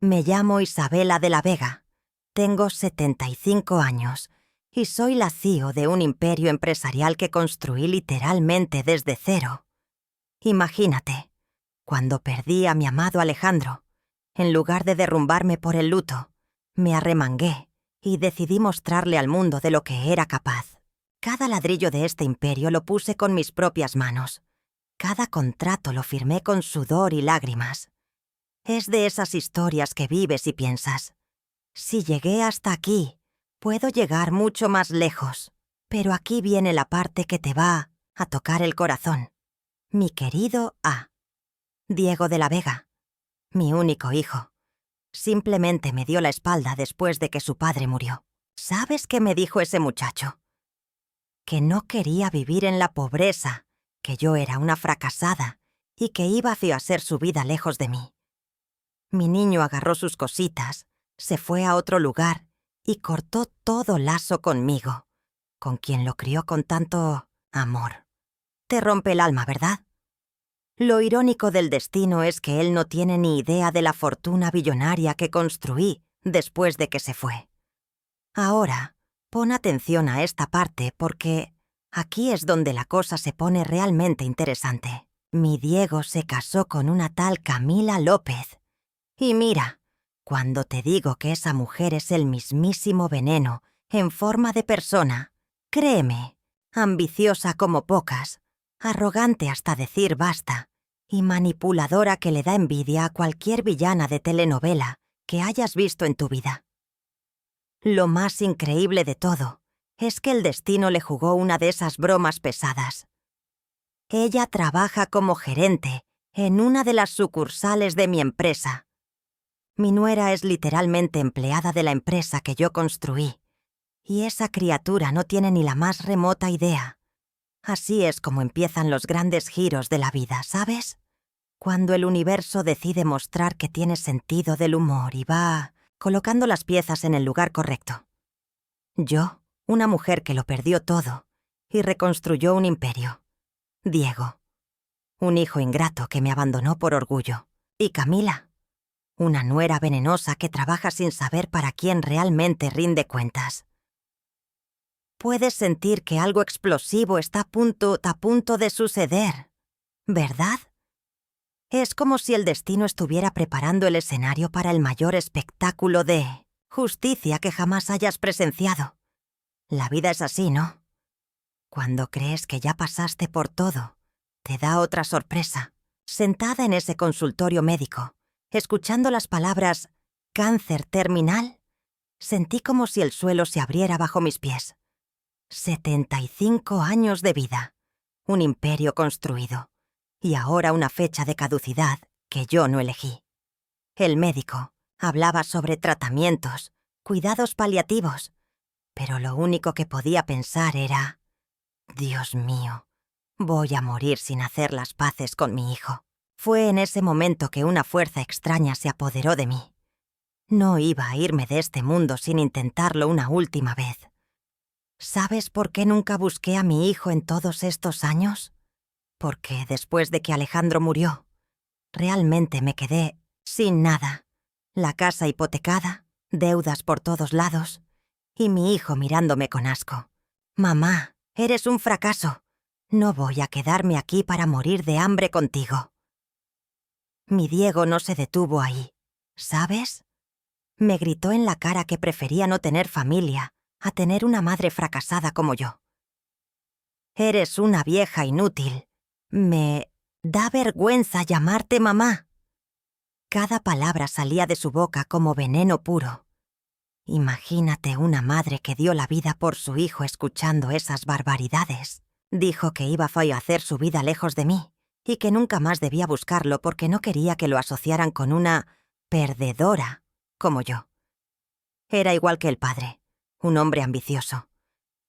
Me llamo Isabela de la Vega. Tengo 75 años y soy la CEO de un imperio empresarial que construí literalmente desde cero. Imagínate, cuando perdí a mi amado Alejandro, en lugar de derrumbarme por el luto, me arremangué y decidí mostrarle al mundo de lo que era capaz. Cada ladrillo de este imperio lo puse con mis propias manos. Cada contrato lo firmé con sudor y lágrimas. Es de esas historias que vives y piensas: si llegué hasta aquí, puedo llegar mucho más lejos. Pero aquí viene la parte que te va a tocar el corazón. Mi querido A. Diego de la Vega, mi único hijo, simplemente me dio la espalda después de que su padre murió. ¿Sabes qué me dijo ese muchacho? Que no quería vivir en la pobreza, que yo era una fracasada y que iba a hacer su vida lejos de mí. Mi niño agarró sus cositas, se fue a otro lugar y cortó todo lazo conmigo, con quien lo crió con tanto amor. Te rompe el alma, ¿verdad? Lo irónico del destino es que él no tiene ni idea de la fortuna billonaria que construí después de que se fue. Ahora, pon atención a esta parte porque aquí es donde la cosa se pone realmente interesante. Mi Diego se casó con una tal Camila López. Y mira, cuando te digo que esa mujer es el mismísimo veneno en forma de persona, créeme, ambiciosa como pocas, arrogante hasta decir basta, y manipuladora que le da envidia a cualquier villana de telenovela que hayas visto en tu vida. Lo más increíble de todo es que el destino le jugó una de esas bromas pesadas. Ella trabaja como gerente en una de las sucursales de mi empresa. Mi nuera es literalmente empleada de la empresa que yo construí, y esa criatura no tiene ni la más remota idea. Así es como empiezan los grandes giros de la vida, ¿sabes? Cuando el universo decide mostrar que tiene sentido del humor y va colocando las piezas en el lugar correcto. Yo, una mujer que lo perdió todo y reconstruyó un imperio. Diego, un hijo ingrato que me abandonó por orgullo. Y Camila, una nuera venenosa que trabaja sin saber para quién realmente rinde cuentas. Puedes sentir que algo explosivo está a punto de suceder, ¿verdad? Es como si el destino estuviera preparando el escenario para el mayor espectáculo de justicia que jamás hayas presenciado. La vida es así, ¿no? Cuando crees que ya pasaste por todo, te da otra sorpresa. Sentada en ese consultorio médico, escuchando las palabras «cáncer terminal», sentí como si el suelo se abriera bajo mis pies. 75 años de vida, un imperio construido, y ahora una fecha de caducidad que yo no elegí. El médico hablaba sobre tratamientos, cuidados paliativos, pero lo único que podía pensar era: Dios mío, voy a morir sin hacer las paces con mi hijo. Fue en ese momento que una fuerza extraña se apoderó de mí. No iba a irme de este mundo sin intentarlo una última vez. ¿Sabes por qué nunca busqué a mi hijo en todos estos años? Porque después de que Alejandro murió, realmente me quedé sin nada. La casa hipotecada, deudas por todos lados, y mi hijo mirándome con asco. «Mamá, eres un fracaso. No voy a quedarme aquí para morir de hambre contigo». Mi Diego no se detuvo ahí, ¿sabes? Me gritó en la cara que prefería no tener familia a tener una madre fracasada como yo. «Eres una vieja inútil. Me da vergüenza llamarte mamá». Cada palabra salía de su boca como veneno puro. Imagínate una madre que dio la vida por su hijo escuchando esas barbaridades. Dijo que iba a fallecer su vida lejos de mí y que nunca más debía buscarlo porque no quería que lo asociaran con una perdedora como yo. Era igual que el padre, un hombre ambicioso.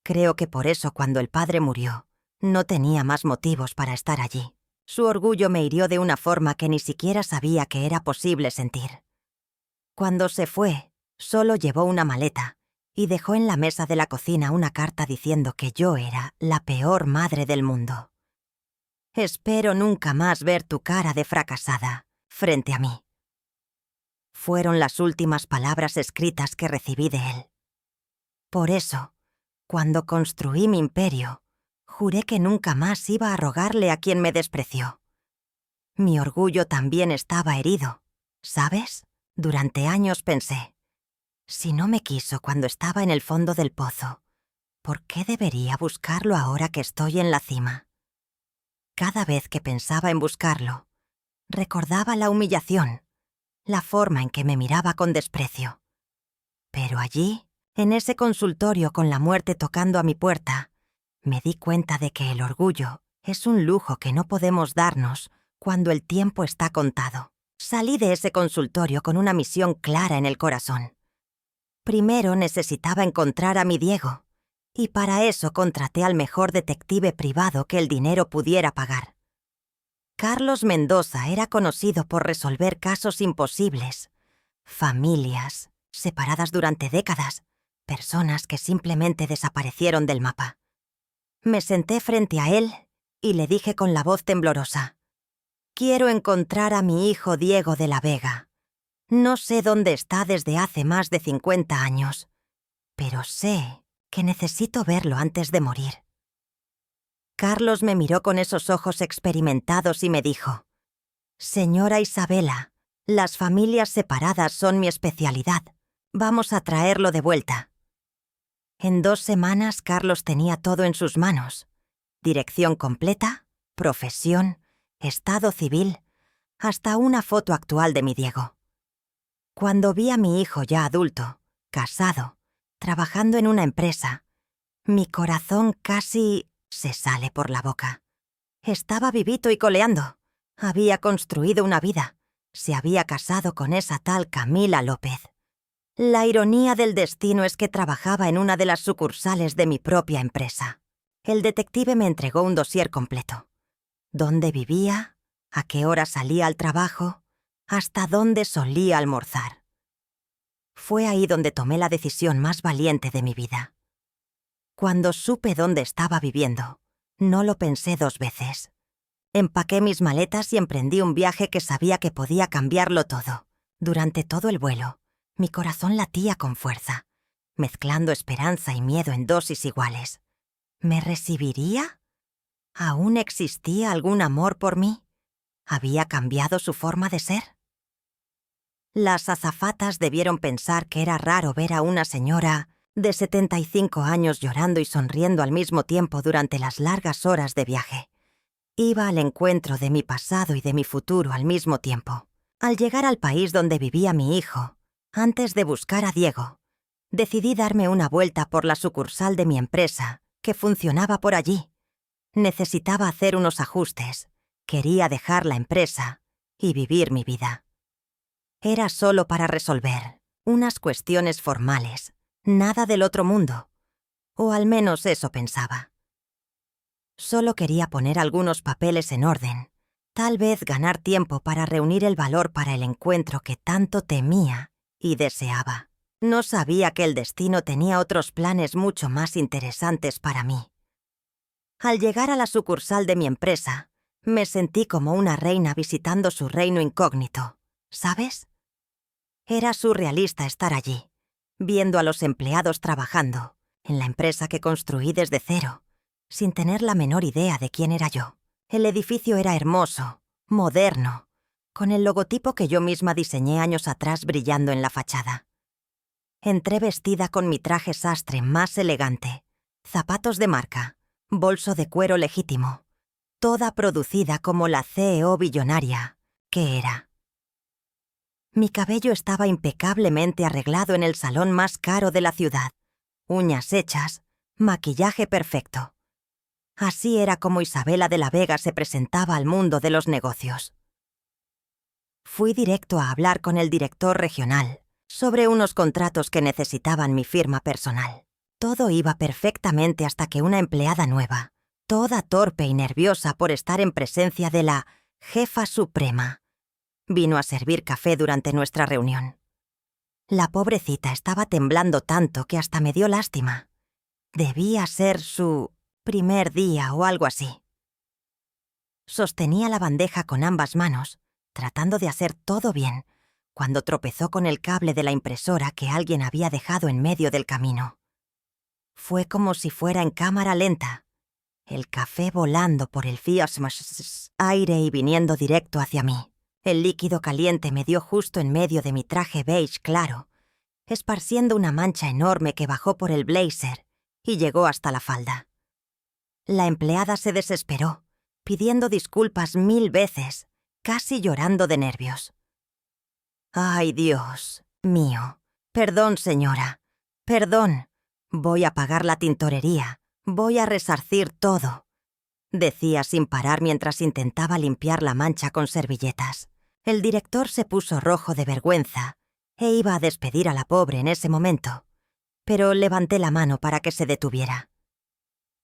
Creo que por eso cuando el padre murió, no tenía más motivos para estar allí. Su orgullo me hirió de una forma que ni siquiera sabía que era posible sentir. Cuando se fue, solo llevó una maleta y dejó en la mesa de la cocina una carta diciendo que yo era la peor madre del mundo. Espero nunca más ver tu cara de fracasada frente a mí. fueron las últimas palabras escritas que recibí de él. Por eso, cuando construí mi imperio, juré que nunca más iba a rogarle a quien me despreció. Mi orgullo también estaba herido, ¿sabes? Durante años pensé, si no me quiso cuando estaba en el fondo del pozo, ¿por qué debería buscarlo ahora que estoy en la cima? Cada vez que pensaba en buscarlo, recordaba la humillación, la forma en que me miraba con desprecio. Pero allí, en ese consultorio con la muerte tocando a mi puerta, me di cuenta de que el orgullo es un lujo que no podemos darnos cuando el tiempo está contado. Salí de ese consultorio con una misión clara en el corazón. Primero necesitaba encontrar a mi Diego, y para eso contraté al mejor detective privado que el dinero pudiera pagar. Carlos Mendoza era conocido por resolver casos imposibles, familias separadas durante décadas, personas que simplemente desaparecieron del mapa. Me senté frente a él y le dije con la voz temblorosa: «Quiero encontrar a mi hijo Diego de la Vega. No sé dónde está desde hace más de 50 años, pero sé que necesito verlo antes de morir». Carlos me miró con esos ojos experimentados y me dijo: «Señora Isabela, las familias separadas son mi especialidad. Vamos a traerlo de vuelta». En 2 semanas Carlos tenía todo en sus manos: dirección completa, profesión, estado civil, hasta una foto actual de mi Diego. Cuando vi a mi hijo ya adulto, casado, trabajando en una empresa, mi corazón casi se sale por la boca. Estaba vivito y coleando. Había construido una vida. Se había casado con esa tal Camila López. La ironía del destino es que trabajaba en una de las sucursales de mi propia empresa. El detective me entregó un dossier completo: dónde vivía, a qué hora salía al trabajo, hasta dónde solía almorzar. Fue ahí donde tomé la decisión más valiente de mi vida. Cuando supe dónde estaba viviendo, no lo pensé 2 veces. Empaqué mis maletas y emprendí un viaje que sabía que podía cambiarlo todo. Durante todo el vuelo, mi corazón latía con fuerza, mezclando esperanza y miedo en dosis iguales. ¿Me recibiría? ¿Aún existía algún amor por mí? ¿Había cambiado su forma de ser? Las azafatas debieron pensar que era raro ver a una señora de 75 años llorando y sonriendo al mismo tiempo durante las largas horas de viaje. Iba al encuentro de mi pasado y de mi futuro al mismo tiempo. Al llegar al país donde vivía mi hijo, antes de buscar a Diego, decidí darme una vuelta por la sucursal de mi empresa, que funcionaba por allí. Necesitaba hacer unos ajustes. Quería dejar la empresa y vivir mi vida. Era solo para resolver unas cuestiones formales, nada del otro mundo. O al menos eso pensaba. Solo quería poner algunos papeles en orden, tal vez ganar tiempo para reunir el valor para el encuentro que tanto temía y deseaba. No sabía que el destino tenía otros planes mucho más interesantes para mí. Al llegar a la sucursal de mi empresa, me sentí como una reina visitando su reino incógnito, ¿sabes? Era surrealista estar allí, viendo a los empleados trabajando en la empresa que construí desde cero, sin tener la menor idea de quién era yo. El edificio era hermoso, moderno, con el logotipo que yo misma diseñé años atrás brillando en la fachada. Entré vestida con mi traje sastre más elegante, zapatos de marca, bolso de cuero legítimo, toda producida como la CEO billonaria que era. Mi cabello estaba impecablemente arreglado en el salón más caro de la ciudad, uñas hechas, maquillaje perfecto. Así era como Isabela de la Vega se presentaba al mundo de los negocios. Fui directo a hablar con el director regional sobre unos contratos que necesitaban mi firma personal. Todo iba perfectamente hasta que una empleada nueva, toda torpe y nerviosa por estar en presencia de la jefa suprema, vino a servir café durante nuestra reunión. La pobrecita estaba temblando tanto que hasta me dio lástima. Debía ser su primer día o algo así. Sostenía la bandeja con ambas manos, tratando de hacer todo bien, cuando tropezó con el cable de la impresora que alguien había dejado en medio del camino. Fue como si fuera en cámara lenta, el café volando por el aire y viniendo directo hacia mí. El líquido caliente me dio justo en medio de mi traje beige claro, esparciendo una mancha enorme que bajó por el blazer y llegó hasta la falda. La empleada se desesperó, pidiendo disculpas 1000 veces, casi llorando de nervios. «Ay, Dios mío. Perdón, señora. Perdón. Voy a pagar la tintorería. Voy a resarcir todo», decía sin parar mientras intentaba limpiar la mancha con servilletas. El director se puso rojo de vergüenza e iba a despedir a la pobre en ese momento, pero levanté la mano para que se detuviera.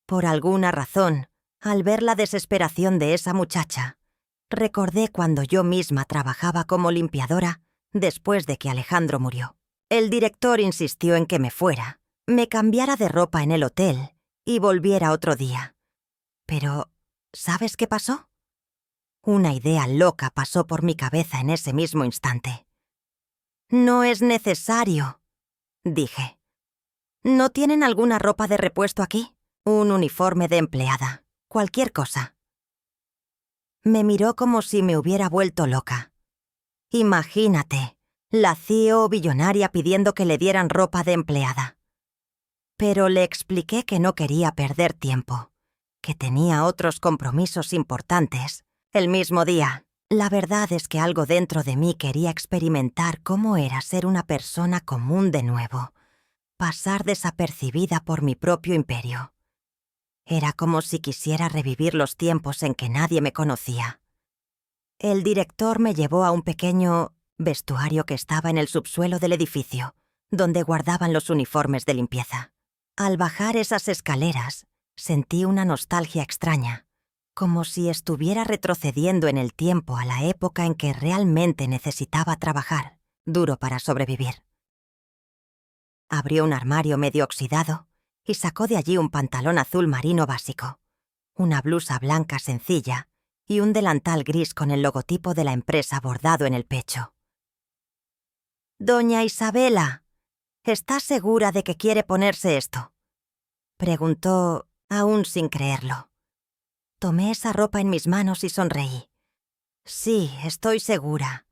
Por alguna razón, al ver la desesperación de esa muchacha, recordé cuando yo misma trabajaba como limpiadora después de que Alejandro murió. El director insistió en que me fuera, me cambiara de ropa en el hotel y volviera otro día. Pero, ¿sabes qué pasó? Una idea loca pasó por mi cabeza en ese mismo instante. «No es necesario», dije. «¿No tienen alguna ropa de repuesto aquí? Un uniforme de empleada, cualquier cosa». Me miró como si me hubiera vuelto loca. Imagínate, la CEO billonaria pidiendo que le dieran ropa de empleada. Pero le expliqué que no quería perder tiempo, que tenía otros compromisos importantes. El mismo día, la verdad es que algo dentro de mí quería experimentar cómo era ser una persona común de nuevo, pasar desapercibida por mi propio imperio. Era como si quisiera revivir los tiempos en que nadie me conocía. El director me llevó a un pequeño vestuario que estaba en el subsuelo del edificio, donde guardaban los uniformes de limpieza. Al bajar esas escaleras, sentí una nostalgia extraña, como si estuviera retrocediendo en el tiempo a la época en que realmente necesitaba trabajar duro para sobrevivir. Abrió un armario medio oxidado y sacó de allí un pantalón azul marino básico, una blusa blanca sencilla y un delantal gris con el logotipo de la empresa bordado en el pecho. «Doña Isabela, ¿está segura de que quiere ponerse esto?», preguntó, aún sin creerlo. Tomé esa ropa en mis manos y sonreí. «Sí, estoy segura.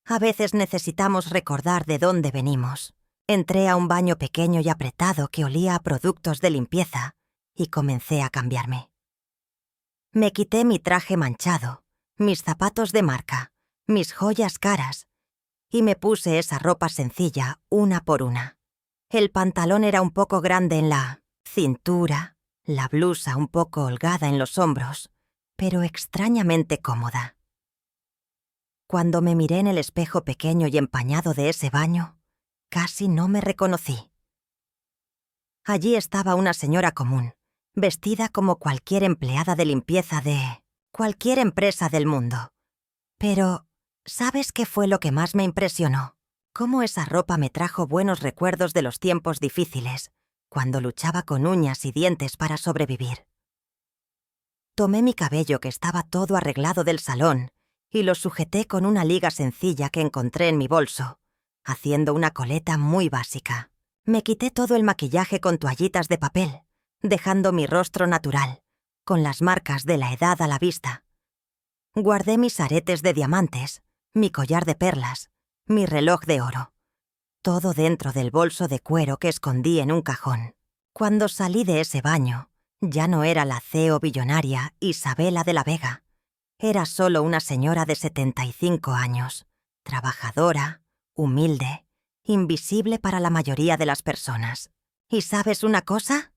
A veces necesitamos recordar de dónde venimos». Entré a un baño pequeño y apretado que olía a productos de limpieza y comencé a cambiarme. Me quité mi traje manchado, mis zapatos de marca, mis joyas caras y me puse esa ropa sencilla una por una. El pantalón era un poco grande en la cintura, la blusa un poco holgada en los hombros, pero extrañamente cómoda. Cuando me miré en el espejo pequeño y empañado de ese baño, casi no me reconocí. Allí estaba una señora común, vestida como cualquier empleada de limpieza de cualquier empresa del mundo. Pero, ¿sabes qué fue lo que más me impresionó? Cómo esa ropa me trajo buenos recuerdos de los tiempos difíciles, cuando luchaba con uñas y dientes para sobrevivir. Tomé mi cabello que estaba todo arreglado del salón y lo sujeté con una liga sencilla que encontré en mi bolso, haciendo una coleta muy básica. Me quité todo el maquillaje con toallitas de papel, dejando mi rostro natural, con las marcas de la edad a la vista. Guardé mis aretes de diamantes, mi collar de perlas, mi reloj de oro. Todo dentro del bolso de cuero que escondí en un cajón. Cuando salí de ese baño, ya no era la CEO billonaria Isabela de la Vega. Era solo una señora de 75 años, trabajadora, humilde, invisible para la mayoría de las personas. ¿Y sabes una cosa?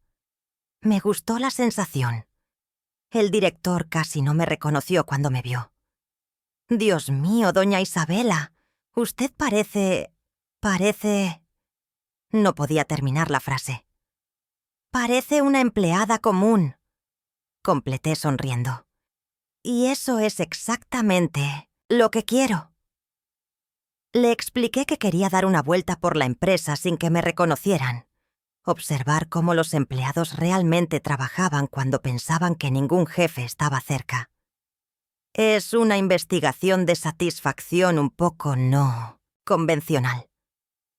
Me gustó la sensación. El director casi no me reconoció cuando me vio. «Dios mío, doña Isabela, usted parece... No podía terminar la frase. «Parece una empleada común», completé sonriendo. «Y eso es exactamente lo que quiero». Le expliqué que quería dar una vuelta por la empresa sin que me reconocieran, observar cómo los empleados realmente trabajaban cuando pensaban que ningún jefe estaba cerca. «Es una investigación de satisfacción un poco no», convencional,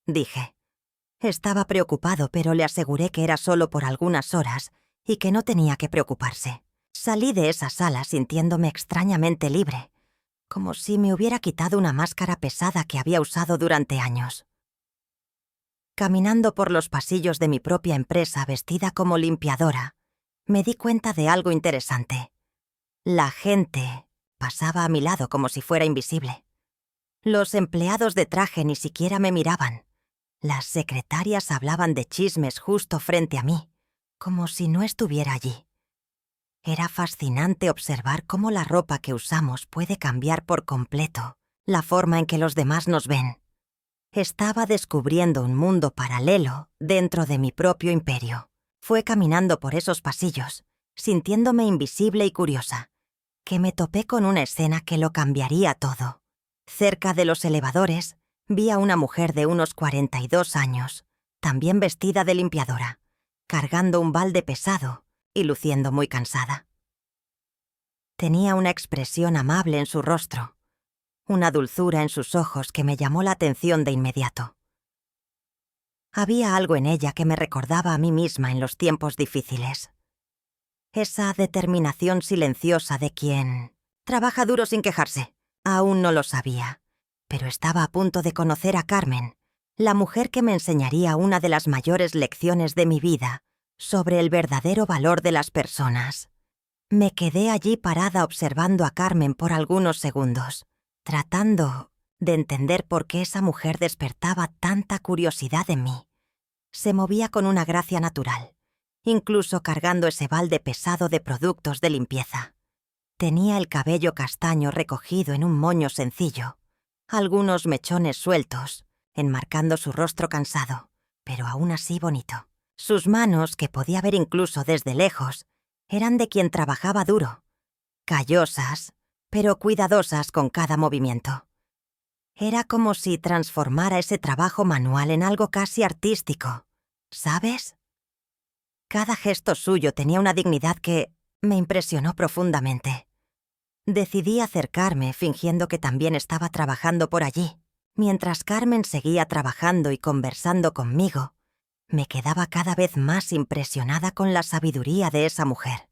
dije. Estaba preocupado, pero le aseguré que era solo por algunas horas y que no tenía que preocuparse. Salí de esa sala sintiéndome extrañamente libre, como si me hubiera quitado una máscara pesada que había usado durante años. Caminando por los pasillos de mi propia empresa vestida como limpiadora, me di cuenta de algo interesante. La gente pasaba a mi lado como si fuera invisible. Los empleados de traje ni siquiera me miraban. Las secretarias hablaban de chismes justo frente a mí, como si no estuviera allí. Era fascinante observar cómo la ropa que usamos puede cambiar por completo la forma en que los demás nos ven. Estaba descubriendo un mundo paralelo dentro de mi propio imperio. Fue caminando por esos pasillos, sintiéndome invisible y curiosa, que me topé con una escena que lo cambiaría todo. Cerca de los elevadores, vi a una mujer de unos 42 años, también vestida de limpiadora, cargando un balde pesado y luciendo muy cansada. Tenía una expresión amable en su rostro, una dulzura en sus ojos que me llamó la atención de inmediato. Había algo en ella que me recordaba a mí misma en los tiempos difíciles. Esa determinación silenciosa de quien trabaja duro sin quejarse. Aún no lo sabía, pero estaba a punto de conocer a Carmen, la mujer que me enseñaría una de las mayores lecciones de mi vida sobre el verdadero valor de las personas. Me quedé allí parada observando a Carmen por algunos segundos, tratando de entender por qué esa mujer despertaba tanta curiosidad en mí. Se movía con una gracia natural, incluso cargando ese balde pesado de productos de limpieza. Tenía el cabello castaño recogido en un moño sencillo, algunos mechones sueltos, enmarcando su rostro cansado, pero aún así bonito. Sus manos, que podía ver incluso desde lejos, eran de quien trabajaba duro, callosas, pero cuidadosas con cada movimiento. Era como si transformara ese trabajo manual en algo casi artístico, ¿sabes? Cada gesto suyo tenía una dignidad que me impresionó profundamente. Decidí acercarme fingiendo que también estaba trabajando por allí. Mientras Carmen seguía trabajando y conversando conmigo, me quedaba cada vez más impresionada con la sabiduría de esa mujer.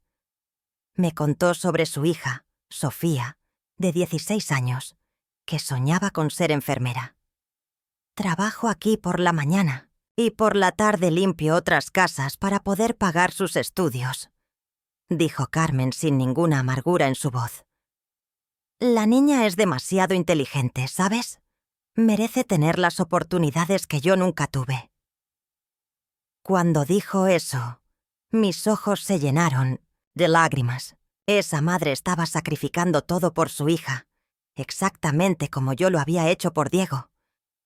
Me contó sobre su hija, Sofía, de 16 años, que soñaba con ser enfermera. Trabajo aquí por la mañana y por la tarde limpio otras casas para poder pagar sus estudios, dijo Carmen sin ninguna amargura en su voz. La niña es demasiado inteligente, ¿sabes? Merece tener las oportunidades que yo nunca tuve. Cuando dijo eso, mis ojos se llenaron de lágrimas. Esa madre estaba sacrificando todo por su hija, exactamente como yo lo había hecho por Diego,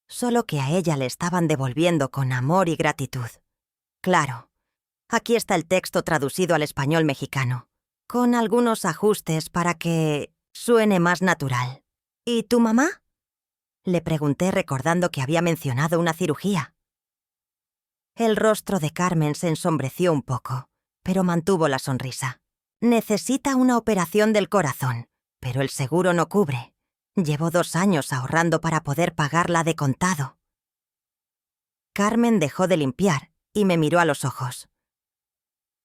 solo que a ella le estaban devolviendo con amor y gratitud. Claro, aquí está el texto traducido al español mexicano, con algunos ajustes para que suene más natural. ¿Y tu mamá? Le pregunté recordando que había mencionado una cirugía. El rostro de Carmen se ensombreció un poco, pero mantuvo la sonrisa. Necesita una operación del corazón, pero el seguro no cubre. Llevo 2 años ahorrando para poder pagarla de contado. Carmen dejó de limpiar y me miró a los ojos.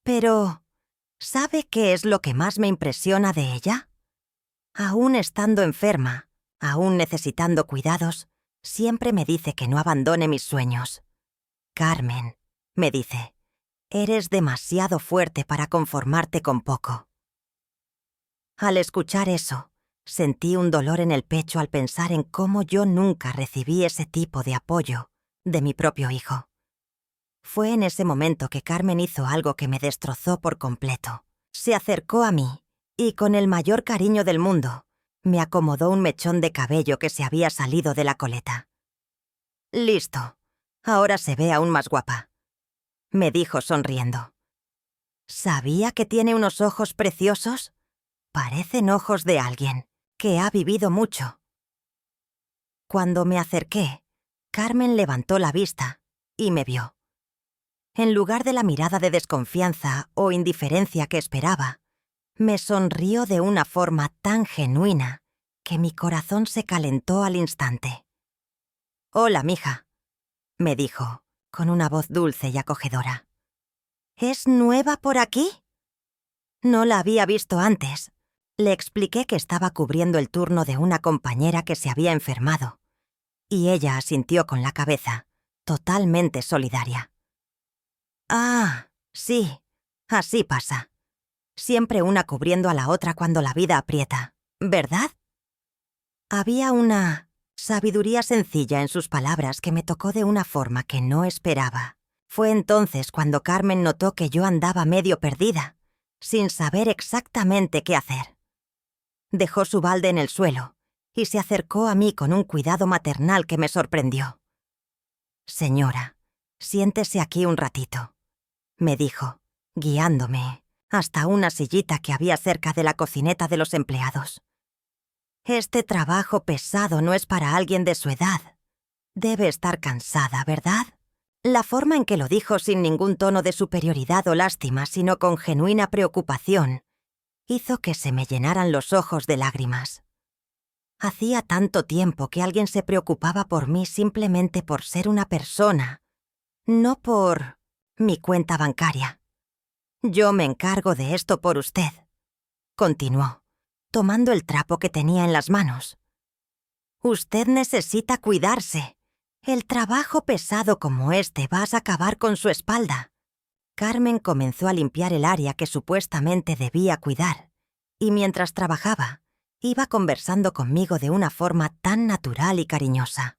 Pero, ¿sabe qué es lo que más me impresiona de ella? Aún estando enferma, aún necesitando cuidados, siempre me dice que no abandone mis sueños. Carmen, me dice, eres demasiado fuerte para conformarte con poco. Al escuchar eso, sentí un dolor en el pecho al pensar en cómo yo nunca recibí ese tipo de apoyo de mi propio hijo. Fue en ese momento que Carmen hizo algo que me destrozó por completo. Se acercó a mí y con el mayor cariño del mundo, me acomodó un mechón de cabello que se había salido de la coleta. «Listo, ahora se ve aún más guapa», me dijo sonriendo. ¿Sabía que tiene unos ojos preciosos? Parecen ojos de alguien que ha vivido mucho. Cuando me acerqué, Carmen levantó la vista y me vio. En lugar de la mirada de desconfianza o indiferencia que esperaba, me sonrió de una forma tan genuina que mi corazón se calentó al instante. Hola, mija, me dijo, con una voz dulce y acogedora. ¿Es nueva por aquí? No la había visto antes. Le expliqué que estaba cubriendo el turno de una compañera que se había enfermado, y ella asintió con la cabeza, totalmente solidaria. Ah, sí, así pasa. Siempre una cubriendo a la otra cuando la vida aprieta, ¿verdad? Había una sabiduría sencilla en sus palabras que me tocó de una forma que no esperaba. Fue entonces cuando Carmen notó que yo andaba medio perdida, sin saber exactamente qué hacer. Dejó su balde en el suelo y se acercó a mí con un cuidado maternal que me sorprendió. «Señora, siéntese aquí un ratito», me dijo, guiándome hasta una sillita que había cerca de la cocineta de los empleados. «Este trabajo pesado no es para alguien de su edad. Debe estar cansada, ¿verdad?». La forma en que lo dijo sin ningún tono de superioridad o lástima, sino con genuina preocupación, hizo que se me llenaran los ojos de lágrimas. Hacía tanto tiempo que alguien se preocupaba por mí simplemente por ser una persona, no por mi cuenta bancaria. «Yo me encargo de esto por usted», continuó, tomando el trapo que tenía en las manos. «Usted necesita cuidarse. El trabajo pesado como este va a acabar con su espalda». Carmen comenzó a limpiar el área que supuestamente debía cuidar, y mientras trabajaba, iba conversando conmigo de una forma tan natural y cariñosa.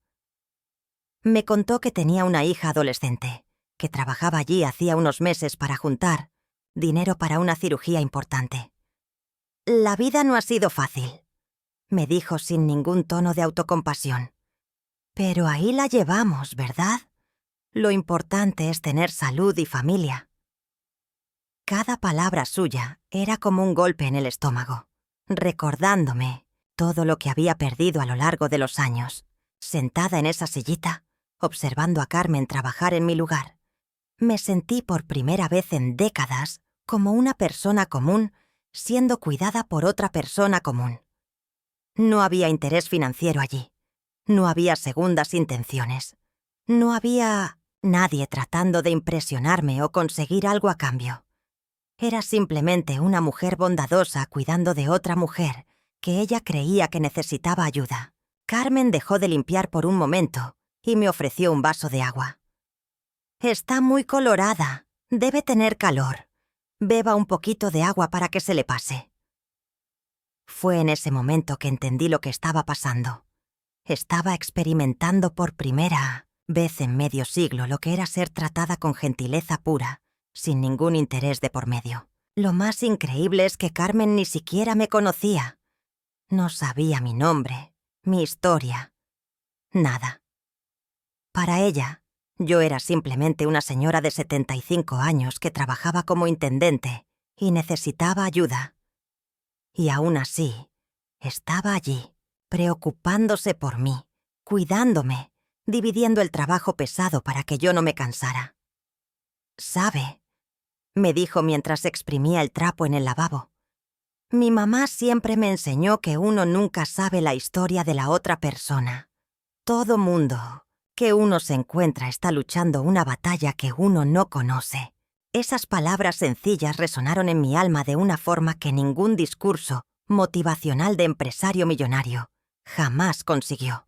Me contó que tenía una hija adolescente, que trabajaba allí hacía unos meses para juntar dinero para una cirugía importante. «La vida no ha sido fácil», me dijo sin ningún tono de autocompasión. «Pero ahí la llevamos, ¿verdad? Lo importante es tener salud y familia». Cada palabra suya era como un golpe en el estómago, recordándome todo lo que había perdido a lo largo de los años, sentada en esa sillita, observando a Carmen trabajar en mi lugar. Me sentí por primera vez en décadas como una persona común siendo cuidada por otra persona común. No había interés financiero allí. No había segundas intenciones. No había nadie tratando de impresionarme o conseguir algo a cambio. Era simplemente una mujer bondadosa cuidando de otra mujer que ella creía que necesitaba ayuda. Carmen dejó de limpiar por un momento y me ofreció un vaso de agua. «Está muy colorada. Debe tener calor. Beba un poquito de agua para que se le pase». Fue en ese momento que entendí lo que estaba pasando. Estaba experimentando por primera vez en medio siglo lo que era ser tratada con gentileza pura, sin ningún interés de por medio. Lo más increíble es que Carmen ni siquiera me conocía. No sabía mi nombre, mi historia, nada. Para ella, yo era simplemente una señora de 75 años que trabajaba como intendente y necesitaba ayuda. Y aún así, estaba allí, preocupándose por mí, cuidándome, dividiendo el trabajo pesado para que yo no me cansara. «¿Sabe?», me dijo mientras exprimía el trapo en el lavabo. «Mi mamá siempre me enseñó que uno nunca sabe la historia de la otra persona. Todo mundo que uno se encuentra está luchando una batalla que uno no conoce». Esas palabras sencillas resonaron en mi alma de una forma que ningún discurso motivacional de empresario millonario jamás consiguió.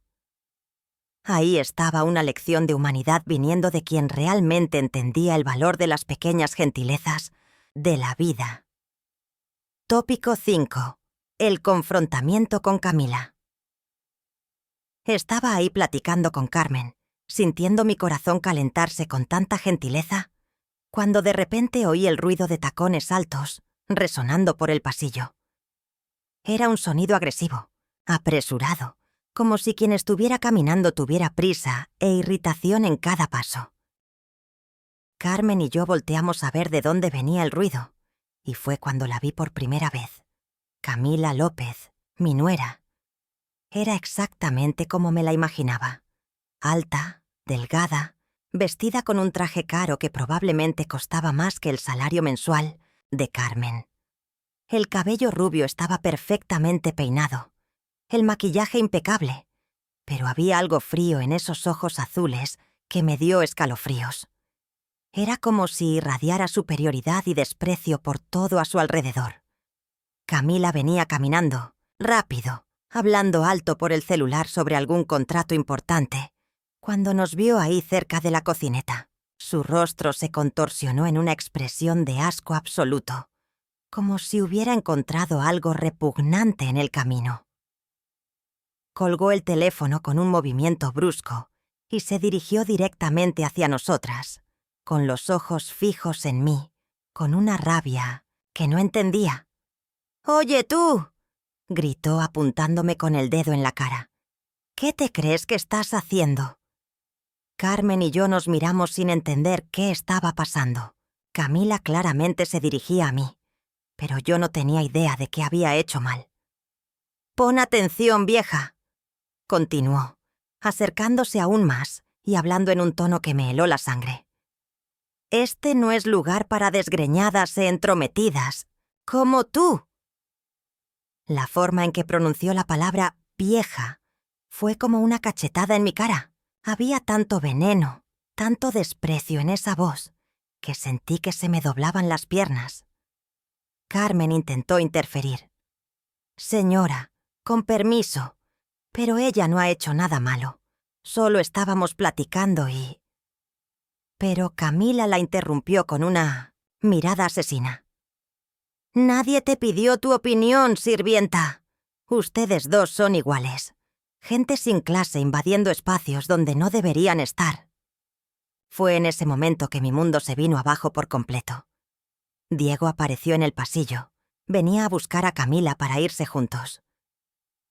Ahí estaba una lección de humanidad viniendo de quien realmente entendía el valor de las pequeñas gentilezas de la vida. Tópico 5. El confrontamiento con Camila. Estaba ahí platicando con Carmen, sintiendo mi corazón calentarse con tanta gentileza, cuando de repente oí el ruido de tacones altos resonando por el pasillo. Era un sonido agresivo, apresurado, como si quien estuviera caminando tuviera prisa e irritación en cada paso. Carmen y yo volteamos a ver de dónde venía el ruido, y fue cuando la vi por primera vez. Camila López, mi nuera. Era exactamente como me la imaginaba. Alta, delgada, vestida con un traje caro que probablemente costaba más que el salario mensual de Carmen. El cabello rubio estaba perfectamente peinado, el maquillaje impecable, pero había algo frío en esos ojos azules que me dio escalofríos. Era como si irradiara superioridad y desprecio por todo a su alrededor. Camila venía caminando, rápido, hablando alto por el celular sobre algún contrato importante, cuando nos vio ahí cerca de la cocineta. Su rostro se contorsionó en una expresión de asco absoluto, como si hubiera encontrado algo repugnante en el camino. Colgó el teléfono con un movimiento brusco y se dirigió directamente hacia nosotras, con los ojos fijos en mí, con una rabia que no entendía. «¡Oye, tú!», gritó apuntándome con el dedo en la cara. «¿Qué te crees que estás haciendo?». Carmen y yo nos miramos sin entender qué estaba pasando. Camila claramente se dirigía a mí, pero yo no tenía idea de qué había hecho mal. «Pon atención, vieja», continuó, acercándose aún más y hablando en un tono que me heló la sangre. «Este no es lugar para desgreñadas e entrometidas, como tú». La forma en que pronunció la palabra «vieja» fue como una cachetada en mi cara. Había tanto veneno, tanto desprecio en esa voz, que sentí que se me doblaban las piernas. Carmen intentó interferir. «Señora, con permiso, pero ella no ha hecho nada malo. Solo estábamos platicando y...». Pero Camila la interrumpió con una mirada asesina. «Nadie te pidió tu opinión, sirvienta. Ustedes dos son iguales. Gente sin clase invadiendo espacios donde no deberían estar». Fue en ese momento que mi mundo se vino abajo por completo. Diego apareció en el pasillo. Venía a buscar a Camila para irse juntos.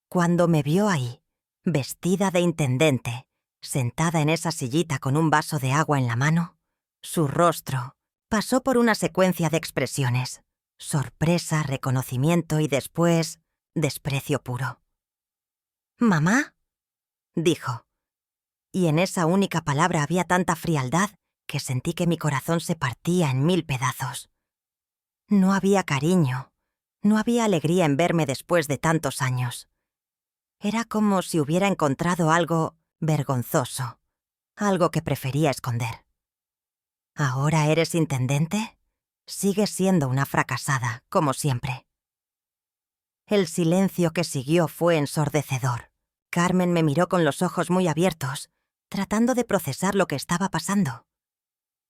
Cuando me vio ahí, vestida de intendente, sentada en esa sillita con un vaso de agua en la mano, su rostro pasó por una secuencia de expresiones: sorpresa, reconocimiento y después desprecio puro. «¿Mamá?», dijo. Y en esa única palabra había tanta frialdad que sentí que mi corazón se partía en 1000 pedazos. No había cariño, no había alegría en verme después de tantos años. Era como si hubiera encontrado algo vergonzoso, algo que prefería esconder. «¿Ahora eres intendente?». «Sigues siendo una fracasada, como siempre». El silencio que siguió fue ensordecedor. Carmen me miró con los ojos muy abiertos, tratando de procesar lo que estaba pasando.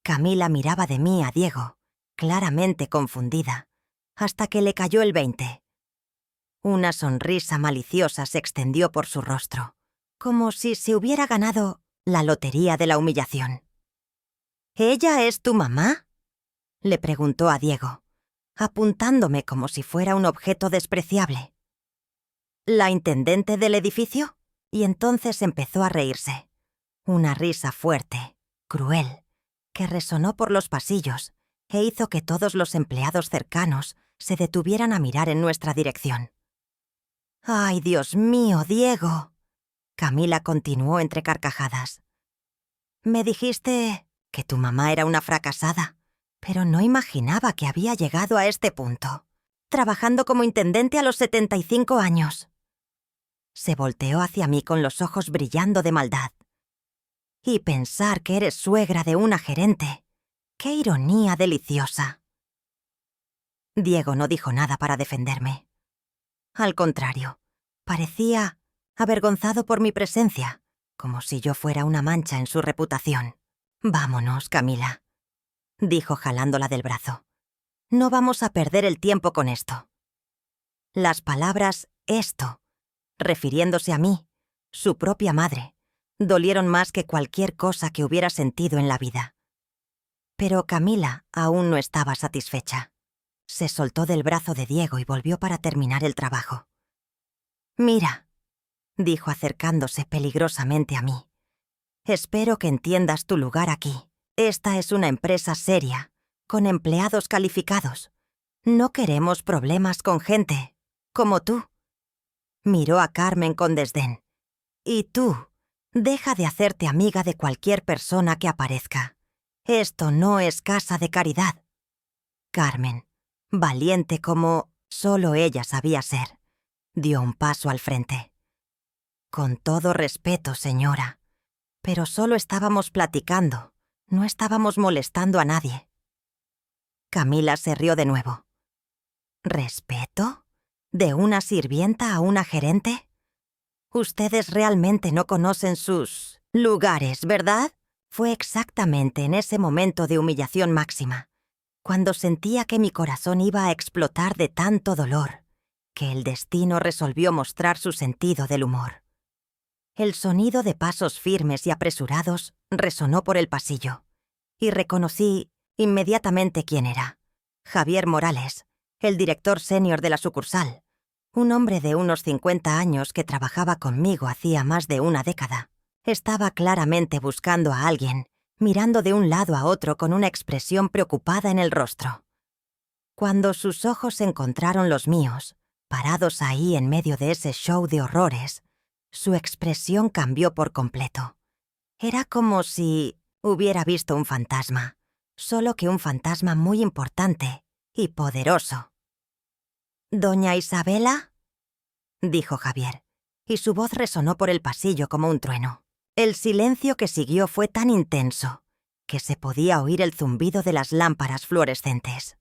Camila miraba de mí a Diego, claramente confundida, hasta que le cayó el 20. Una sonrisa maliciosa se extendió por su rostro, como si se hubiera ganado la lotería de la humillación. «¿Ella es tu mamá?», le preguntó a Diego, apuntándome como si fuera un objeto despreciable. «¿La intendente del edificio?». Y entonces empezó a reírse. Una risa fuerte, cruel, que resonó por los pasillos e hizo que todos los empleados cercanos se detuvieran a mirar en nuestra dirección. «¡Ay, Dios mío, Diego!», Camila continuó entre carcajadas. «Me dijiste que tu mamá era una fracasada, pero no imaginaba que había llegado a este punto, trabajando como intendente a los 75 años». Se volteó hacia mí con los ojos brillando de maldad. «Y pensar que eres suegra de una gerente. ¡Qué ironía deliciosa!». Diego no dijo nada para defenderme. Al contrario, parecía avergonzado por mi presencia, como si yo fuera una mancha en su reputación. «Vámonos, Camila», dijo jalándola del brazo. «No vamos a perder el tiempo con esto». Las palabras «esto», refiriéndose a mí, su propia madre, dolieron más que cualquier cosa que hubiera sentido en la vida. Pero Camila aún no estaba satisfecha. Se soltó del brazo de Diego y volvió para terminar el trabajo. «Mira», dijo acercándose peligrosamente a mí, «espero que entiendas tu lugar aquí. Esta es una empresa seria, con empleados calificados. No queremos problemas con gente como tú». Miró a Carmen con desdén. «Y tú, deja de hacerte amiga de cualquier persona que aparezca. Esto no es casa de caridad». Carmen, valiente como solo ella sabía ser, dio un paso al frente. Con todo respeto, señora, pero solo estábamos platicando, no estábamos molestando a nadie. Camila se rió de nuevo. ¿Respeto? ¿De una sirvienta a una gerente? Ustedes realmente no conocen sus lugares, ¿verdad? Fue exactamente en ese momento de humillación máxima, cuando sentía que mi corazón iba a explotar de tanto dolor, que el destino resolvió mostrar su sentido del humor. El sonido de pasos firmes y apresurados resonó por el pasillo, y reconocí inmediatamente quién era. Javier Morales, el director senior de la sucursal, un hombre de unos 50 años que trabajaba conmigo hacía más de una década. Estaba claramente buscando a alguien, mirando de un lado a otro con una expresión preocupada en el rostro. Cuando sus ojos encontraron los míos, parados ahí en medio de ese show de horrores, su expresión cambió por completo. Era como si hubiera visto un fantasma, solo que un fantasma muy importante y poderoso. «¿Doña Isabela?», dijo Javier, y su voz resonó por el pasillo como un trueno. El silencio que siguió fue tan intenso que se podía oír el zumbido de las lámparas fluorescentes.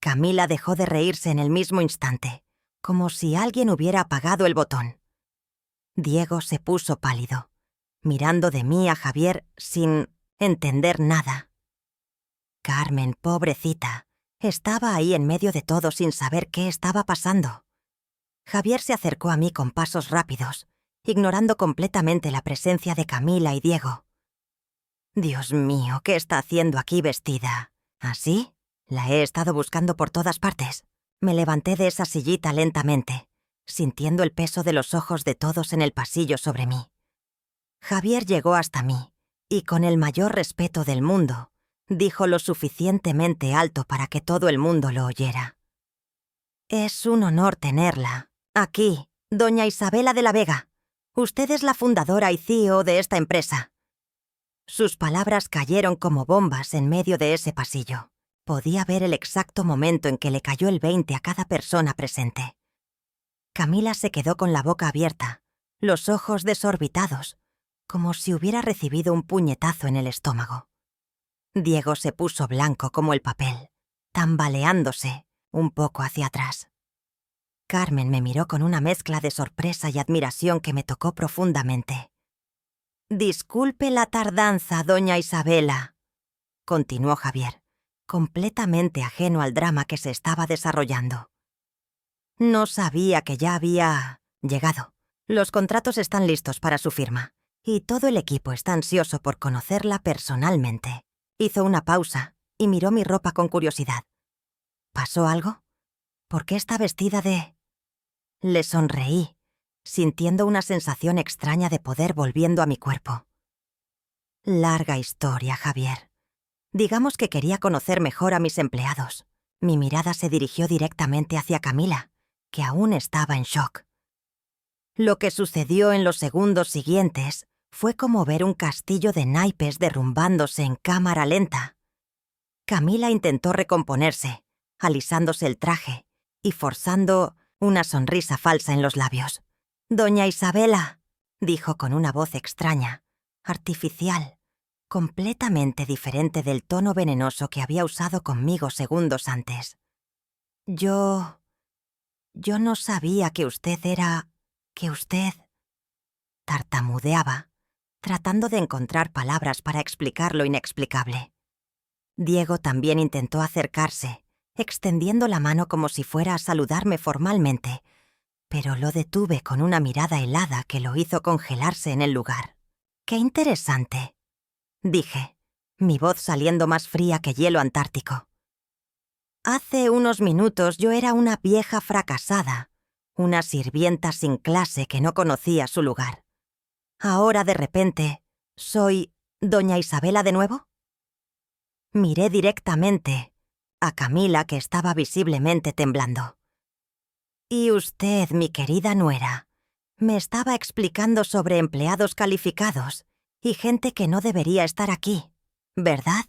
Camila dejó de reírse en el mismo instante, como si alguien hubiera apagado el botón. Diego se puso pálido, mirando de mí a Javier sin entender nada. Carmen, pobrecita, estaba ahí en medio de todo sin saber qué estaba pasando. Javier se acercó a mí con pasos rápidos, ignorando completamente la presencia de Camila y Diego. Dios mío, ¿qué está haciendo aquí vestida? ¿Así? La he estado buscando por todas partes. Me levanté de esa sillita lentamente, sintiendo el peso de los ojos de todos en el pasillo sobre mí. Javier llegó hasta mí, y con el mayor respeto del mundo, dijo lo suficientemente alto para que todo el mundo lo oyera. «Es un honor tenerla aquí, doña Isabela de la Vega. Usted es la fundadora y CEO de esta empresa». Sus palabras cayeron como bombas en medio de ese pasillo. Podía ver el exacto momento en que le cayó el 20 a cada persona presente. Camila se quedó con la boca abierta, los ojos desorbitados, como si hubiera recibido un puñetazo en el estómago. Diego se puso blanco como el papel, tambaleándose un poco hacia atrás. Carmen me miró con una mezcla de sorpresa y admiración que me tocó profundamente. «Disculpe la tardanza, doña Isabela», continuó Javier, completamente ajeno al drama que se estaba desarrollando. «No sabía que ya había llegado. Los contratos están listos para su firma, y todo el equipo está ansioso por conocerla personalmente». Hizo una pausa y miró mi ropa con curiosidad. ¿Pasó algo? ¿Por qué está vestida de...? Le sonreí, sintiendo una sensación extraña de poder volviendo a mi cuerpo. Larga historia, Javier. Digamos que quería conocer mejor a mis empleados. Mi mirada se dirigió directamente hacia Camila, que aún estaba en shock. Lo que sucedió en los segundos siguientes fue como ver un castillo de naipes derrumbándose en cámara lenta. Camila intentó recomponerse, alisándose el traje y forzando una sonrisa falsa en los labios. «Doña Isabela», dijo con una voz extraña, artificial, completamente diferente del tono venenoso que había usado conmigo segundos antes. Yo no sabía que usted era... que usted... Tartamudeaba, tratando de encontrar palabras para explicar lo inexplicable. Diego también intentó acercarse, extendiendo la mano como si fuera a saludarme formalmente, pero lo detuve con una mirada helada que lo hizo congelarse en el lugar. «Qué interesante», dije, mi voz saliendo más fría que hielo antártico. Hace unos minutos yo era una vieja fracasada, una sirvienta sin clase que no conocía su lugar. Ahora, de repente, ¿soy doña Isabela de nuevo? Miré directamente a Camila, que estaba visiblemente temblando. «Y usted, mi querida nuera, me estaba explicando sobre empleados calificados y gente que no debería estar aquí, ¿verdad?»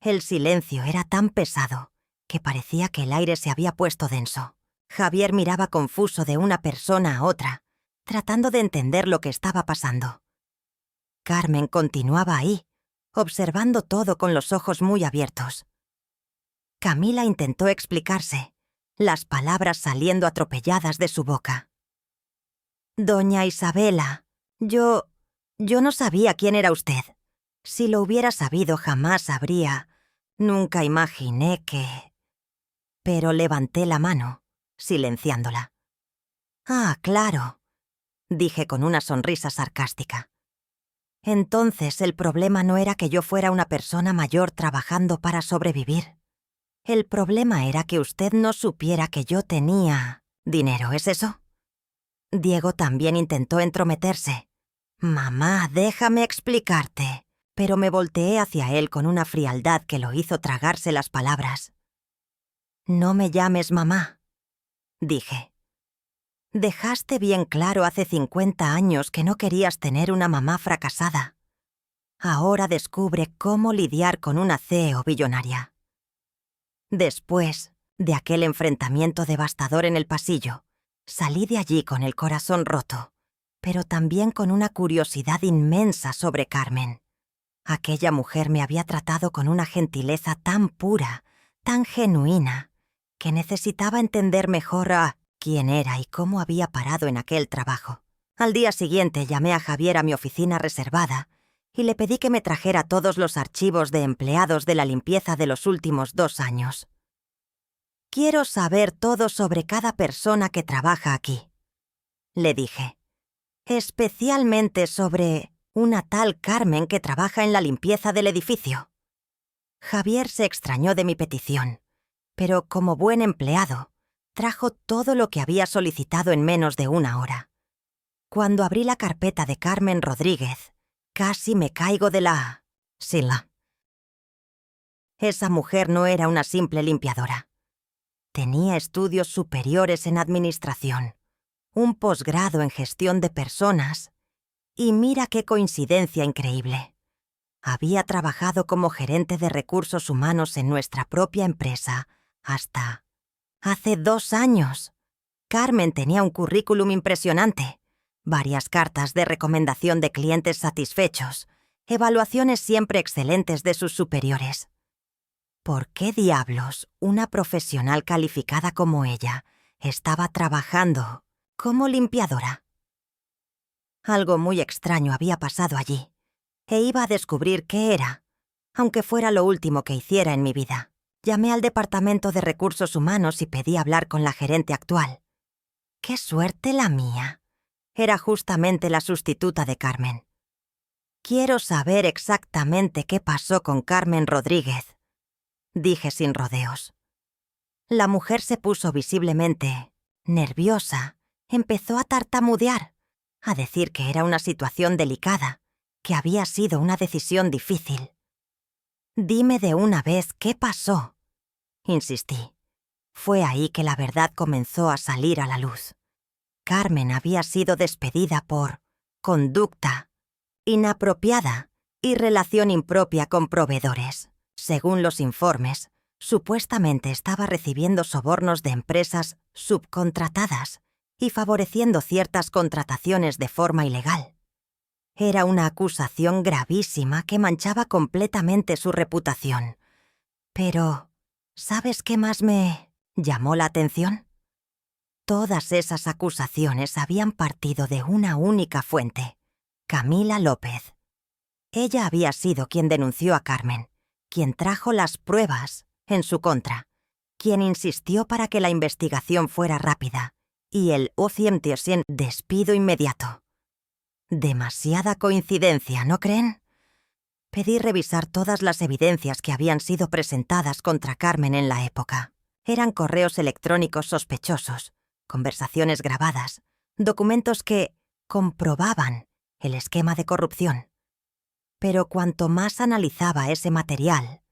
El silencio era tan pesado que parecía que el aire se había puesto denso. Javier miraba confuso de una persona a otra, tratando de entender lo que estaba pasando. Carmen continuaba ahí, observando todo con los ojos muy abiertos. Camila intentó explicarse, las palabras saliendo atropelladas de su boca. «Doña Isabela, yo no sabía quién era usted. Si lo hubiera sabido jamás habría... Nunca imaginé que...» Pero levanté la mano, silenciándola. «Ah, claro», dije con una sonrisa sarcástica. Entonces el problema no era que yo fuera una persona mayor trabajando para sobrevivir. El problema era que usted no supiera que yo tenía dinero, ¿es eso? Diego también intentó entrometerse. «Mamá, déjame explicarte». Pero me volteé hacia él con una frialdad que lo hizo tragarse las palabras. «No me llames mamá», dije. «Dejaste bien claro hace 50 años que no querías tener una mamá fracasada. Ahora descubre cómo lidiar con una CEO billonaria». Después de aquel enfrentamiento devastador en el pasillo, salí de allí con el corazón roto, pero también con una curiosidad inmensa sobre Carmen. Aquella mujer me había tratado con una gentileza tan pura, tan genuina, que necesitaba entender mejor a quién era y cómo había parado en aquel trabajo. Al día siguiente llamé a Javier a mi oficina reservada y le pedí que me trajera todos los archivos de empleados de la limpieza de los últimos 2 años. «Quiero saber todo sobre cada persona que trabaja aquí», le dije. «Especialmente sobre una tal Carmen que trabaja en la limpieza del edificio». Javier se extrañó de mi petición, pero como buen empleado, trajo todo lo que había solicitado en menos de 1 hora. Cuando abrí la carpeta de Carmen Rodríguez, casi me caigo de la silla. Esa mujer no era una simple limpiadora. Tenía estudios superiores en administración, un posgrado en gestión de personas, y mira qué coincidencia increíble. Había trabajado como gerente de recursos humanos en nuestra propia empresa hasta hace 2 años. Carmen tenía un currículum impresionante, varias cartas de recomendación de clientes satisfechos, evaluaciones siempre excelentes de sus superiores. ¿Por qué diablos una profesional calificada como ella estaba trabajando como limpiadora? Algo muy extraño había pasado allí, e iba a descubrir qué era, aunque fuera lo último que hiciera en mi vida. Llamé al departamento de recursos humanos y pedí hablar con la gerente actual. ¡Qué suerte la mía! Era justamente la sustituta de Carmen. «Quiero saber exactamente qué pasó con Carmen Rodríguez», dije sin rodeos. La mujer se puso visiblemente nerviosa, empezó a tartamudear, a decir que era una situación delicada, que había sido una decisión difícil. «Dime de una vez qué pasó», insistí. Fue ahí que la verdad comenzó a salir a la luz. Carmen había sido despedida por conducta inapropiada y relación impropia con proveedores. Según los informes, supuestamente estaba recibiendo sobornos de empresas subcontratadas y favoreciendo ciertas contrataciones de forma ilegal. Era una acusación gravísima que manchaba completamente su reputación. Pero, ¿sabes qué más me llamó la atención? Todas esas acusaciones habían partido de una única fuente, Camila López. Ella había sido quien denunció a Carmen, quien trajo las pruebas en su contra, quien insistió para que la investigación fuera rápida y el despido inmediato. Demasiada coincidencia, ¿no creen? Pedí revisar todas las evidencias que habían sido presentadas contra Carmen en la época. Eran correos electrónicos sospechosos, conversaciones grabadas, documentos que comprobaban el esquema de corrupción. Pero cuanto más analizaba ese material,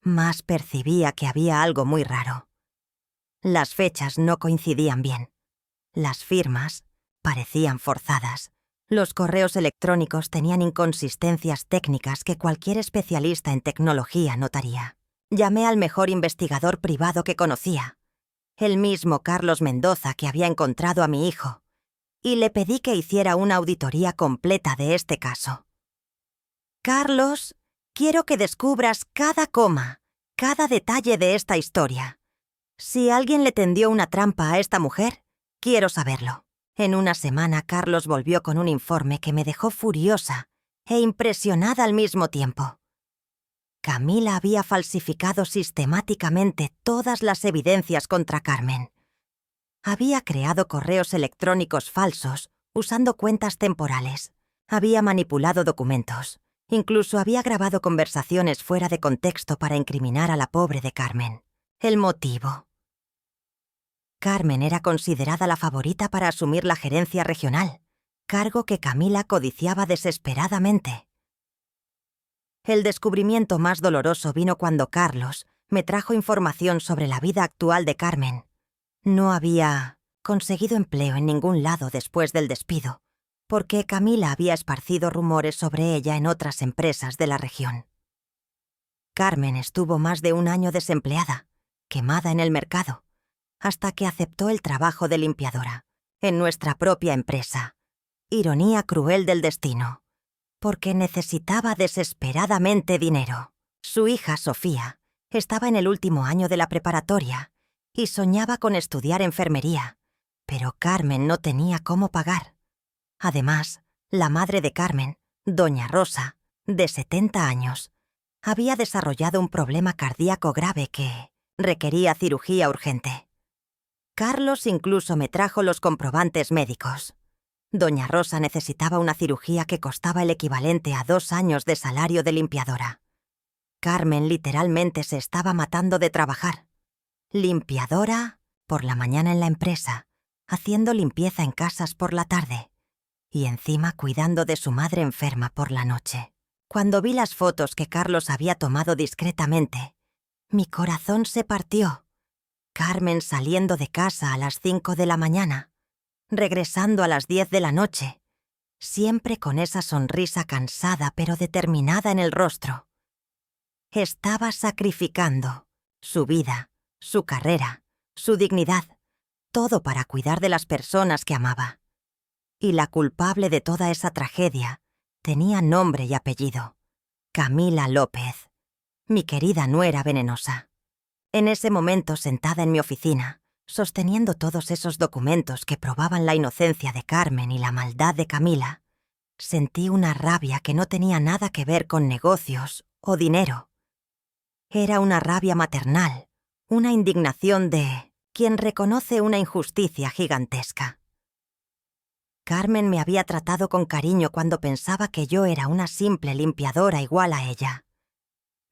más percibía que había algo muy raro. Las fechas no coincidían bien. Las firmas parecían forzadas. Los correos electrónicos tenían inconsistencias técnicas que cualquier especialista en tecnología notaría. Llamé al mejor investigador privado que conocía, el mismo Carlos Mendoza que había encontrado a mi hijo, y le pedí que hiciera una auditoría completa de este caso. Carlos, quiero que descubras cada coma, cada detalle de esta historia. Si alguien le tendió una trampa a esta mujer, quiero saberlo. En una semana, Carlos volvió con un informe que me dejó furiosa e impresionada al mismo tiempo. Camila había falsificado sistemáticamente todas las evidencias contra Carmen. Había creado correos electrónicos falsos usando cuentas temporales. Había manipulado documentos. Incluso había grabado conversaciones fuera de contexto para incriminar a la pobre de Carmen. El motivo. Carmen era considerada la favorita para asumir la gerencia regional, cargo que Camila codiciaba desesperadamente. El descubrimiento más doloroso vino cuando Carlos me trajo información sobre la vida actual de Carmen. No había conseguido empleo en ningún lado después del despido, porque Camila había esparcido rumores sobre ella en otras empresas de la región. Carmen estuvo más de un año desempleada, quemada en el mercado, hasta que aceptó el trabajo de limpiadora, en nuestra propia empresa. Ironía cruel del destino, porque necesitaba desesperadamente dinero. Su hija, Sofía, estaba en el último año de la preparatoria y soñaba con estudiar enfermería, pero Carmen no tenía cómo pagar. Además, la madre de Carmen, doña Rosa, de 70 años, había desarrollado un problema cardíaco grave que requería cirugía urgente. Carlos incluso me trajo los comprobantes médicos. Doña Rosa necesitaba una cirugía que costaba el equivalente a 2 años de salario de limpiadora. Carmen literalmente se estaba matando de trabajar. Limpiadora por la mañana en la empresa, haciendo limpieza en casas por la tarde y encima cuidando de su madre enferma por la noche. Cuando vi las fotos que Carlos había tomado discretamente, mi corazón se partió. Carmen saliendo de casa a las 5 de la mañana, regresando a las 10 de la noche, siempre con esa sonrisa cansada pero determinada en el rostro. Estaba sacrificando su vida, su carrera, su dignidad, todo para cuidar de las personas que amaba. Y la culpable de toda esa tragedia tenía nombre y apellido: Camila López, mi querida nuera venenosa. En ese momento, sentada en mi oficina, sosteniendo todos esos documentos que probaban la inocencia de Carmen y la maldad de Camila, sentí una rabia que no tenía nada que ver con negocios o dinero. Era una rabia maternal, una indignación de quien reconoce una injusticia gigantesca. Carmen me había tratado con cariño cuando pensaba que yo era una simple limpiadora igual a ella.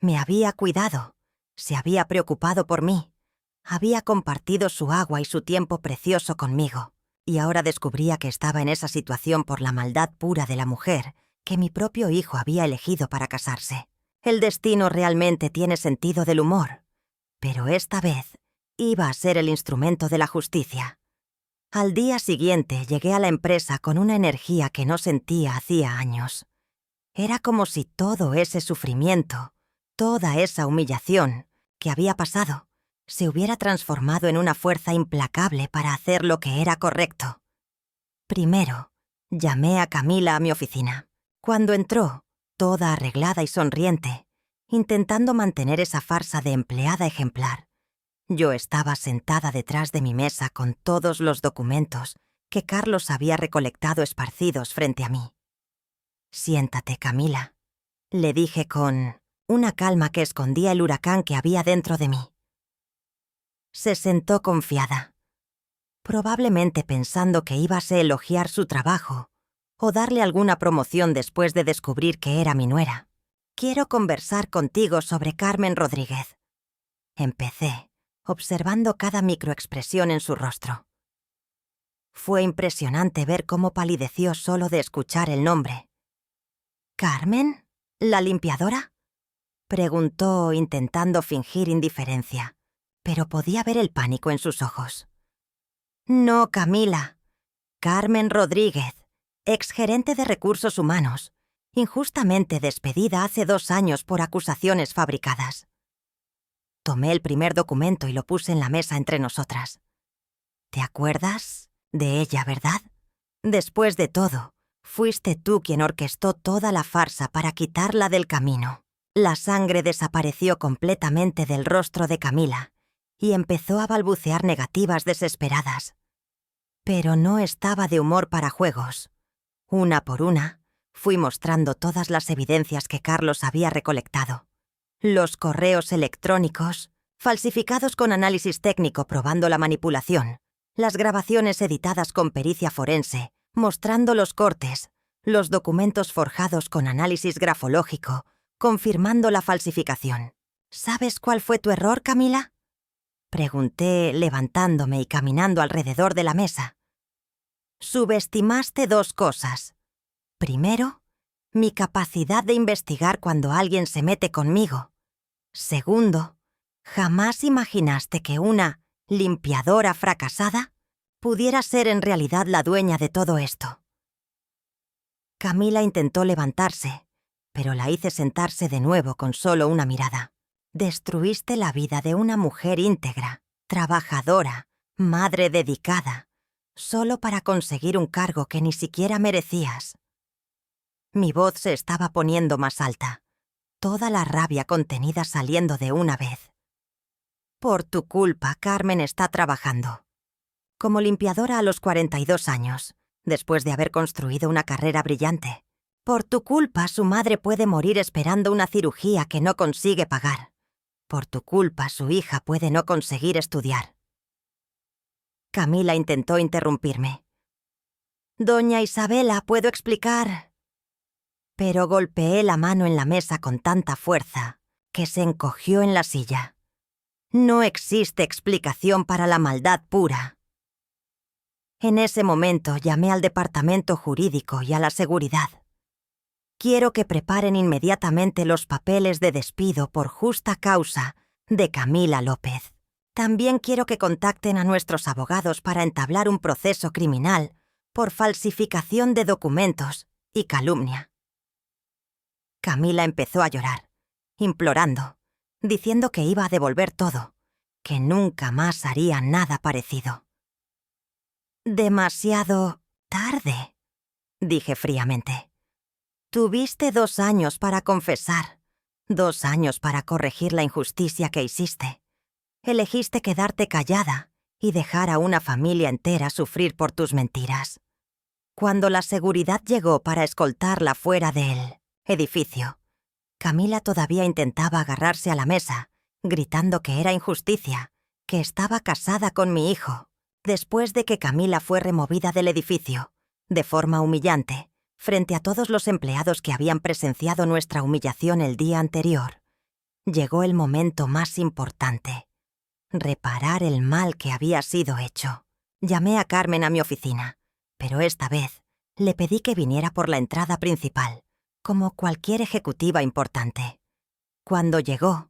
Me había cuidado, se había preocupado por mí, había compartido su agua y su tiempo precioso conmigo, y ahora descubría que estaba en esa situación por la maldad pura de la mujer que mi propio hijo había elegido para casarse. El destino realmente tiene sentido del humor, pero esta vez iba a ser el instrumento de la justicia. Al día siguiente llegué a la empresa con una energía que no sentía hacía años. Era como si todo ese sufrimiento, toda esa humillación que había pasado, se hubiera transformado en una fuerza implacable para hacer lo que era correcto. Primero, llamé a Camila a mi oficina. Cuando entró, toda arreglada y sonriente, intentando mantener esa farsa de empleada ejemplar, yo estaba sentada detrás de mi mesa con todos los documentos que Carlos había recolectado esparcidos frente a mí. «Siéntate, Camila», le dije con una calma que escondía el huracán que había dentro de mí. Se sentó confiada, probablemente pensando que ibase a elogiar su trabajo o darle alguna promoción después de descubrir que era mi nuera. «Quiero conversar contigo sobre Carmen Rodríguez», empecé, observando cada microexpresión en su rostro. Fue impresionante ver cómo palideció solo de escuchar el nombre. «¿Carmen? ¿La limpiadora?», preguntó intentando fingir indiferencia, pero podía ver el pánico en sus ojos. «No, Camila. Carmen Rodríguez, exgerente de Recursos Humanos, injustamente despedida hace 2 años por acusaciones fabricadas». Tomé el primer documento y lo puse en la mesa entre nosotras. «¿Te acuerdas de ella, verdad?», Después de todo, fuiste tú quien orquestó toda la farsa para quitarla del camino. La sangre desapareció completamente del rostro de Camila y empezó a balbucear negativas desesperadas. Pero no estaba de humor para juegos. Una por una, fui mostrando todas las evidencias que Carlos había recolectado. Los correos electrónicos, falsificados con análisis técnico probando la manipulación, las grabaciones editadas con pericia forense, mostrando los cortes, los documentos forjados con análisis grafológico, confirmando la falsificación. ¿Sabes cuál fue tu error, Camila?, pregunté, levantándome y caminando alrededor de la mesa. Subestimaste dos cosas. Primero, mi capacidad de investigar cuando alguien se mete conmigo. Segundo, jamás imaginaste que una limpiadora fracasada pudiera ser en realidad la dueña de todo esto. Camila intentó levantarse, pero la hice sentarse de nuevo con solo una mirada. Destruiste la vida de una mujer íntegra, trabajadora, madre dedicada, solo para conseguir un cargo que ni siquiera merecías. Mi voz se estaba poniendo más alta, toda la rabia contenida saliendo de una vez. Por tu culpa, Carmen está trabajando como limpiadora a los 42 años, después de haber construido una carrera brillante. Por tu culpa, su madre puede morir esperando una cirugía que no consigue pagar. Por tu culpa, su hija puede no conseguir estudiar. Camila intentó interrumpirme. Doña Isabela, ¿puedo explicar? Pero golpeé la mano en la mesa con tanta fuerza que se encogió en la silla. No existe explicación para la maldad pura. En ese momento llamé al departamento jurídico y a la seguridad. Quiero que preparen inmediatamente los papeles de despido por justa causa de Camila López. También quiero que contacten a nuestros abogados para entablar un proceso criminal por falsificación de documentos y calumnia. Camila empezó a llorar, implorando, diciendo que iba a devolver todo, que nunca más haría nada parecido. Demasiado tarde, dije fríamente. Tuviste 2 años para confesar, 2 años para corregir la injusticia que hiciste. Elegiste quedarte callada y dejar a una familia entera sufrir por tus mentiras. Cuando la seguridad llegó para escoltarla fuera del edificio, Camila todavía intentaba agarrarse a la mesa, gritando que era injusticia, que estaba casada con mi hijo. Después de que Camila fue removida del edificio, de forma humillante, frente a todos los empleados que habían presenciado nuestra humillación el día anterior, llegó el momento más importante: reparar el mal que había sido hecho. Llamé a Carmen a mi oficina, pero esta vez le pedí que viniera por la entrada principal, como cualquier ejecutiva importante. Cuando llegó,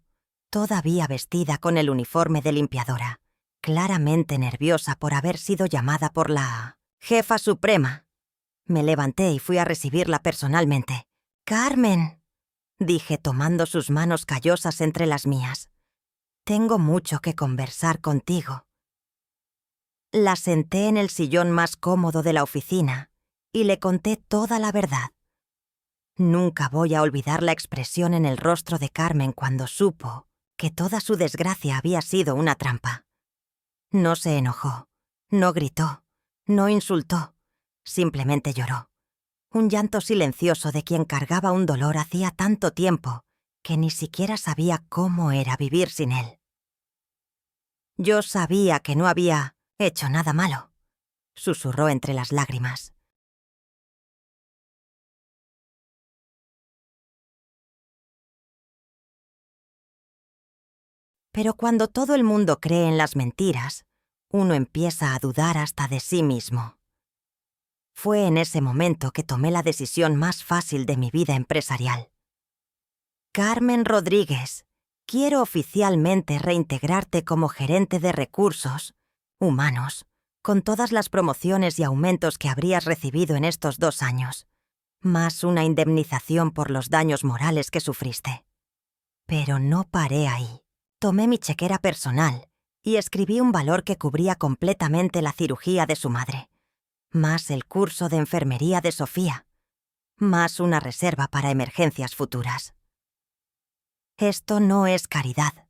todavía vestida con el uniforme de limpiadora, claramente nerviosa por haber sido llamada por la jefa suprema, me levanté y fui a recibirla personalmente. «Carmen», dije tomando sus manos callosas entre las mías, «tengo mucho que conversar contigo». La senté en el sillón más cómodo de la oficina y le conté toda la verdad. Nunca voy a olvidar la expresión en el rostro de Carmen cuando supo que toda su desgracia había sido una trampa. No se enojó, no gritó, no insultó. Simplemente lloró. Un llanto silencioso de quien cargaba un dolor hacía tanto tiempo que ni siquiera sabía cómo era vivir sin él. Yo sabía que no había hecho nada malo, susurró entre las lágrimas. Pero cuando todo el mundo cree en las mentiras, uno empieza a dudar hasta de sí mismo. Fue en ese momento que tomé la decisión más fácil de mi vida empresarial. Carmen Rodríguez, quiero oficialmente reintegrarte como gerente de recursos humanos, con todas las promociones y aumentos que habrías recibido en estos 2 años, más una indemnización por los daños morales que sufriste. Pero no paré ahí. Tomé mi chequera personal y escribí un valor que cubría completamente la cirugía de su madre. más el curso de enfermería de Sofía, más una reserva para emergencias futuras. «Esto no es caridad»,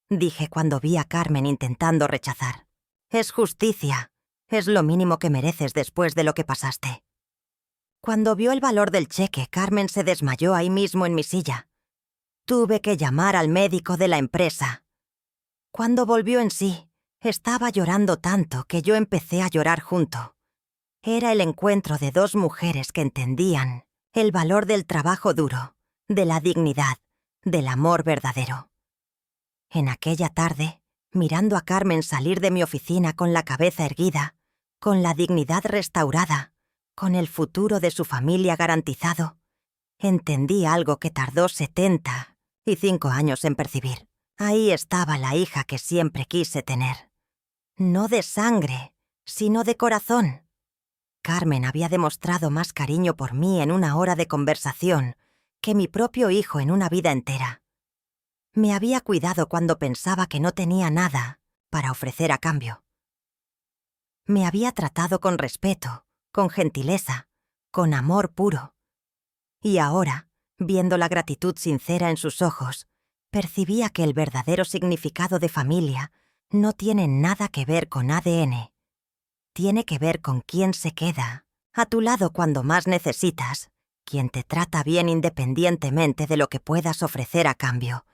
dije cuando vi a Carmen intentando rechazar. «Es justicia. Es lo mínimo que mereces después de lo que pasaste». Cuando vio el valor del cheque, Carmen se desmayó ahí mismo en mi silla. Tuve que llamar al médico de la empresa. Cuando volvió en sí, estaba llorando tanto que yo empecé a llorar junto. Era el encuentro de dos mujeres que entendían el valor del trabajo duro, de la dignidad, del amor verdadero. En aquella tarde, mirando a Carmen salir de mi oficina con la cabeza erguida, con la dignidad restaurada, con el futuro de su familia garantizado, entendí algo que tardó 75 años en percibir. Ahí estaba la hija que siempre quise tener. No de sangre, sino de corazón. Carmen había demostrado más cariño por mí en una hora de conversación que mi propio hijo en una vida entera. Me había cuidado cuando pensaba que no tenía nada para ofrecer a cambio. Me había tratado con respeto, con gentileza, con amor puro. Y ahora, viendo la gratitud sincera en sus ojos, percibía que el verdadero significado de familia no tiene nada que ver con ADN. Tiene que ver con quién se queda a tu lado cuando más necesitas, quién te trata bien independientemente de lo que puedas ofrecer a cambio,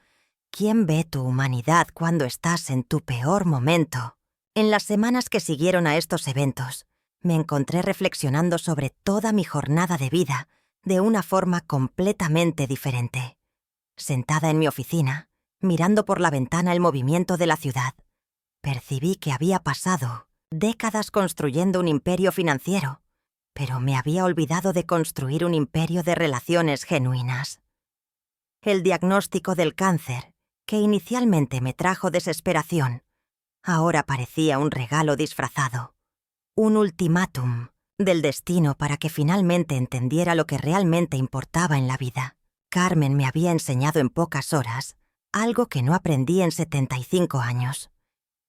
quién ve tu humanidad cuando estás en tu peor momento. En las semanas que siguieron a estos eventos, me encontré reflexionando sobre toda mi jornada de vida de una forma completamente diferente. Sentada en mi oficina, mirando por la ventana el movimiento de la ciudad, percibí que había pasado décadas construyendo un imperio financiero, pero me había olvidado de construir un imperio de relaciones genuinas. El diagnóstico del cáncer, que inicialmente me trajo desesperación, ahora parecía un regalo disfrazado, un ultimátum del destino para que finalmente entendiera lo que realmente importaba en la vida. Carmen me había enseñado en pocas horas algo que no aprendí en 75 años.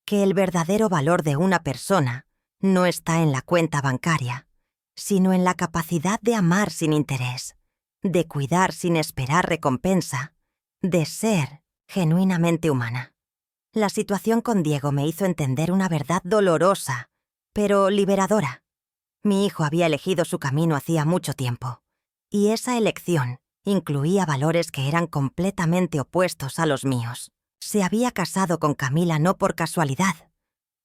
Que el verdadero valor de una persona no está en la cuenta bancaria, sino en la capacidad de amar sin interés, de cuidar sin esperar recompensa, de ser genuinamente humana. La situación con Diego me hizo entender una verdad dolorosa, pero liberadora. Mi hijo había elegido su camino hacía mucho tiempo, y esa elección incluía valores que eran completamente opuestos a los míos. Se había casado con Camila no por casualidad.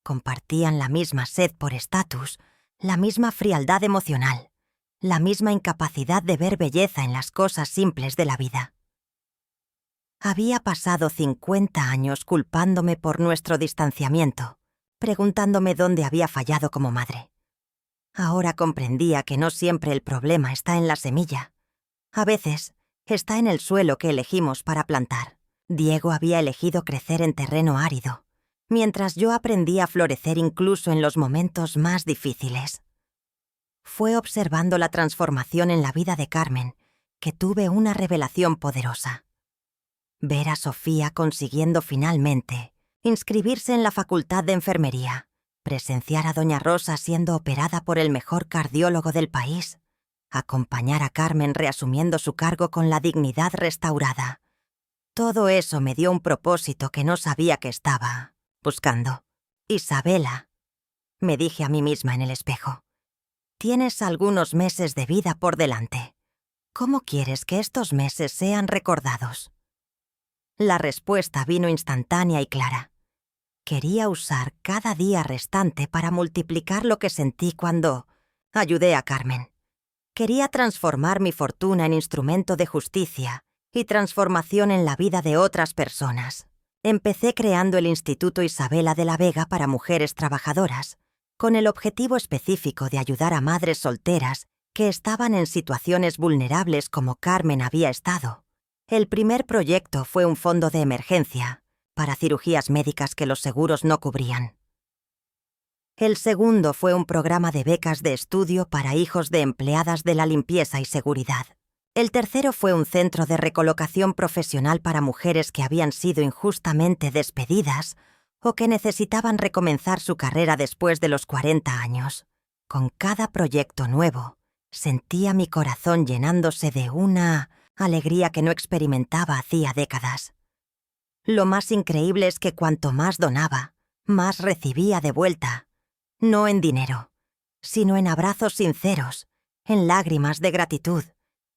Compartían la misma sed por estatus, la misma frialdad emocional, la misma incapacidad de ver belleza en las cosas simples de la vida. Había pasado 50 años culpándome por nuestro distanciamiento, preguntándome dónde había fallado como madre. Ahora comprendía que no siempre el problema está en la semilla. A veces está en el suelo que elegimos para plantar. Diego había elegido crecer en terreno árido, mientras yo aprendí a florecer incluso en los momentos más difíciles. Fue observando la transformación en la vida de Carmen que tuve una revelación poderosa. Ver a Sofía consiguiendo finalmente inscribirse en la Facultad de Enfermería, presenciar a Doña Rosa siendo operada por el mejor cardiólogo del país, acompañar a Carmen reasumiendo su cargo con la dignidad restaurada. Todo eso me dio un propósito que no sabía que estaba buscando. «Isabela», me dije a mí misma en el espejo, «tienes algunos meses de vida por delante. ¿Cómo quieres que estos meses sean recordados?» La respuesta vino instantánea y clara. Quería usar cada día restante para multiplicar lo que sentí cuando ayudé a Carmen. Quería transformar mi fortuna en instrumento de justicia y transformación en la vida de otras personas. Empecé creando el Instituto Isabela de la Vega para mujeres trabajadoras, con el objetivo específico de ayudar a madres solteras que estaban en situaciones vulnerables como Carmen había estado. El primer proyecto fue un fondo de emergencia para cirugías médicas que los seguros no cubrían. El segundo fue un programa de becas de estudio para hijos de empleadas de la limpieza y seguridad. El tercero fue un centro de recolocación profesional para mujeres que habían sido injustamente despedidas o que necesitaban recomenzar su carrera después de los 40 años. Con cada proyecto nuevo, sentía mi corazón llenándose de una alegría que no experimentaba hacía décadas. Lo más increíble es que cuanto más donaba, más recibía de vuelta, no en dinero, sino en abrazos sinceros, en lágrimas de gratitud,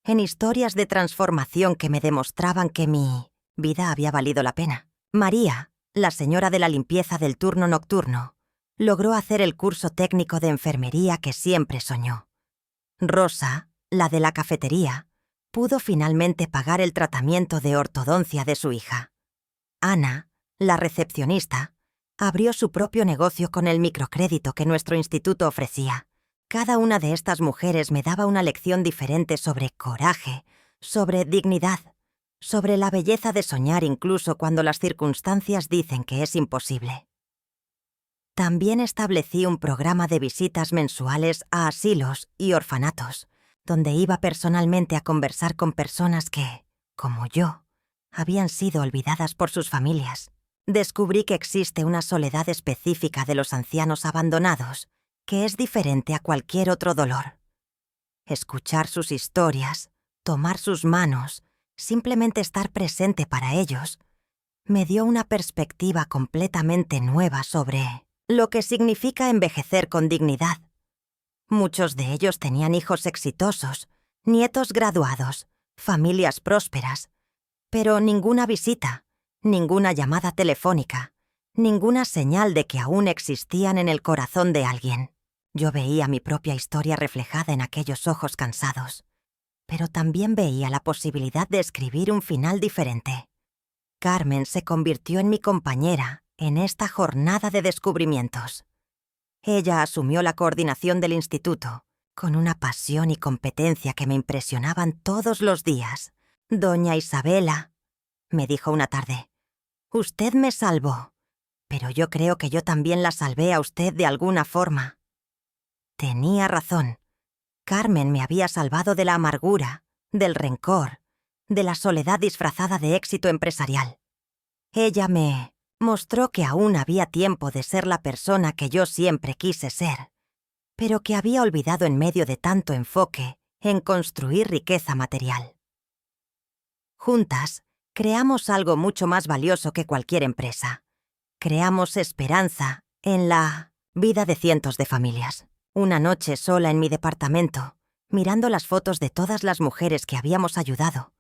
en historias de transformación que me demostraban que mi vida había valido la pena. María, la señora de la limpieza del turno nocturno, logró hacer el curso técnico de enfermería que siempre soñó. Rosa, la de la cafetería, pudo finalmente pagar el tratamiento de ortodoncia de su hija. Ana, la recepcionista, abrió su propio negocio con el microcrédito que nuestro instituto ofrecía. Cada una de estas mujeres me daba una lección diferente sobre coraje, sobre dignidad, sobre la belleza de soñar incluso cuando las circunstancias dicen que es imposible. También establecí un programa de visitas mensuales a asilos y orfanatos, donde iba personalmente a conversar con personas que, como yo, habían sido olvidadas por sus familias. Descubrí que existe una soledad específica de los ancianos abandonados, que es diferente a cualquier otro dolor. Escuchar sus historias, tomar sus manos, simplemente estar presente para ellos, me dio una perspectiva completamente nueva sobre lo que significa envejecer con dignidad. Muchos de ellos tenían hijos exitosos, nietos graduados, familias prósperas, pero ninguna visita, ninguna llamada telefónica, ninguna señal de que aún existían en el corazón de alguien. Yo veía mi propia historia reflejada en aquellos ojos cansados, pero también veía la posibilidad de escribir un final diferente. Carmen se convirtió en mi compañera en esta jornada de descubrimientos. Ella asumió la coordinación del instituto, con una pasión y competencia que me impresionaban todos los días. «Doña Isabela», me dijo una tarde, «usted me salvó, pero yo creo que yo también la salvé a usted de alguna forma». Tenía razón. Carmen me había salvado de la amargura, del rencor, de la soledad disfrazada de éxito empresarial. Ella me mostró que aún había tiempo de ser la persona que yo siempre quise ser, pero que había olvidado en medio de tanto enfoque en construir riqueza material. Juntas, creamos algo mucho más valioso que cualquier empresa. Creamos esperanza en la vida de cientos de familias. Una noche sola en mi departamento, mirando las fotos de todas las mujeres que habíamos ayudado,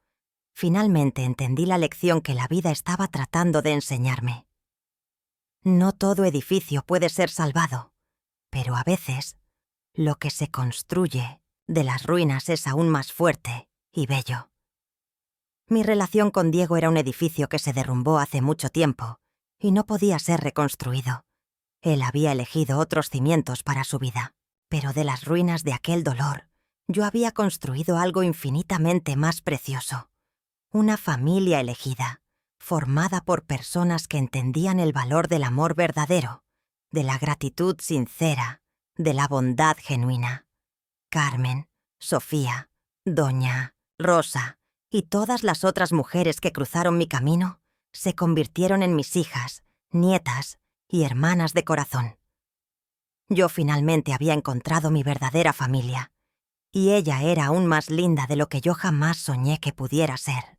finalmente entendí la lección que la vida estaba tratando de enseñarme. No todo edificio puede ser salvado, pero a veces lo que se construye de las ruinas es aún más fuerte y bello. Mi relación con Diego era un edificio que se derrumbó hace mucho tiempo y no podía ser reconstruido. Él había elegido otros cimientos para su vida, pero de las ruinas de aquel dolor, yo había construido algo infinitamente más precioso. Una familia elegida, formada por personas que entendían el valor del amor verdadero, de la gratitud sincera, de la bondad genuina. Carmen, Sofía, Doña, Rosa y todas las otras mujeres que cruzaron mi camino se convirtieron en mis hijas, nietas y hermanas de corazón. Yo finalmente había encontrado mi verdadera familia, y ella era aún más linda de lo que yo jamás soñé que pudiera ser.